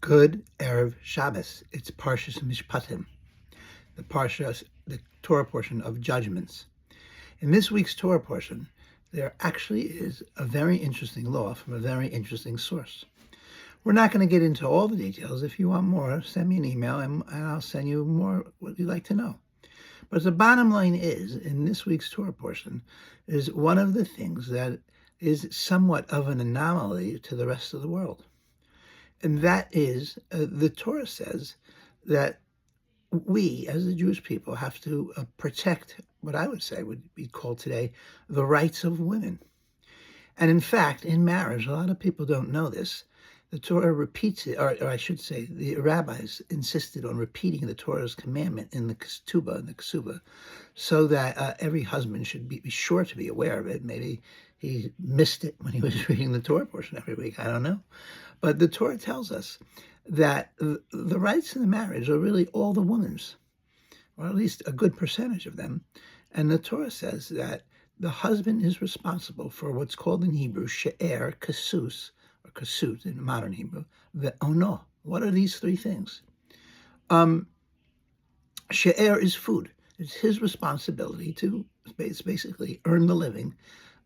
Good Erev Shabbos. It's Parshas Mishpatim, the Torah portion of Judgments. In this week's Torah portion, there actually is a very interesting law from a very interesting source. We're not going to get into all the details. If you want more, send me an email and I'll send you more what you'd like to know. But the bottom line is, in this week's Torah portion, is one of the things that is somewhat of an anomaly to the rest of the world. And that is, the Torah says that we, as the Jewish people, have to protect what I would say would be called today the rights of women. And in fact, in marriage, a lot of people don't know this. The Torah repeats it, or I should say, the rabbis insisted on repeating the Torah's commandment in the Ketubah, so that every husband should be sure to be aware of it. Maybe he missed it when he was reading the Torah portion every week. I don't know. But the Torah tells us that the rights in the marriage are really all the woman's, or at least a good percentage of them. And the Torah says that the husband is responsible for what's called in Hebrew she'er, kasus, or kasut in modern Hebrew, ve'ono. What are these three things? She'er is food. It's his responsibility to basically earn the living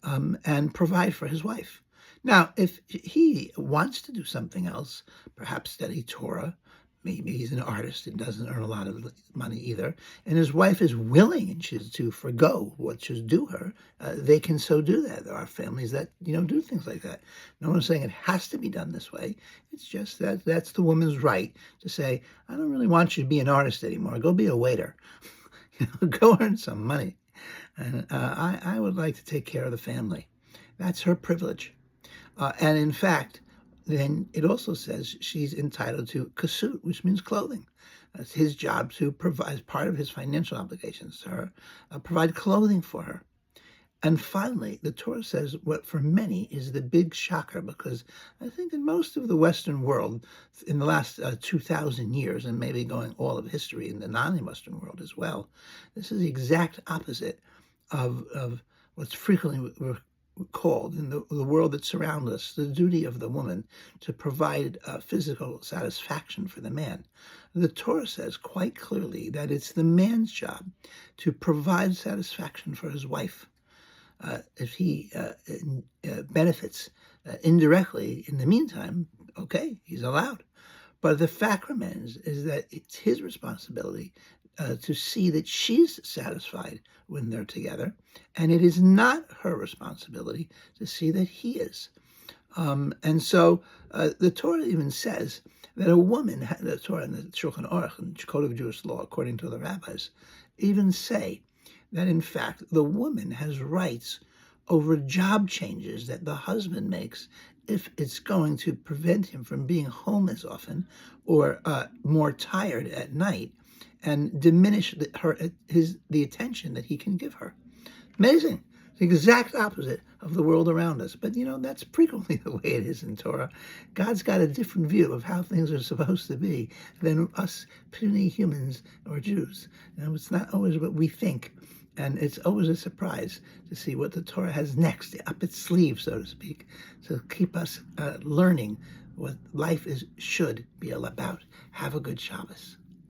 and provide for his wife. Now, if he wants to do something else, perhaps study Torah, maybe he's an artist and doesn't earn a lot of money either, and his wife is willing to forgo what should due her, they can so do that. There are families that, do things like that. No one's saying it has to be done this way. It's just that that's the woman's right to say, I don't really want you to be an artist anymore. Go be a waiter. Go earn some money. And I would like to take care of the family. That's her privilege. And in fact, then it also says she's entitled to kasut, which means clothing. It's his job to provide, as part of his financial obligations to her, provide clothing for her. And finally, the Torah says what for many is the big shocker, because I think in most of the Western world, in the last 2,000 years, and maybe going all of history in the non-Western world as well, this is the exact opposite of what's frequently called in the world that surrounds us, the duty of the woman to provide physical satisfaction for the man. The Torah says quite clearly that it's the man's job to provide satisfaction for his wife. If he benefits indirectly in the meantime, okay, he's allowed. But the fact remains is that it's his responsibility to see that she's satisfied when they're together, and it is not her responsibility to see that he is. And so the Torah even says that a woman, the Torah and the Shulchan Aruch and the Code of Jewish Law, according to the rabbis, even say that in fact the woman has rights over job changes that the husband makes if it's going to prevent him from being home as often or more tired at night, and diminish the attention that he can give her. Amazing. The exact opposite of the world around us. But, that's frequently the way it is in Torah. God's got a different view of how things are supposed to be than us puny humans or Jews. It's not always what we think. And it's always a surprise to see what the Torah has next, up its sleeve, so to speak, to keep us learning what life should be all about. Have a good Shabbos.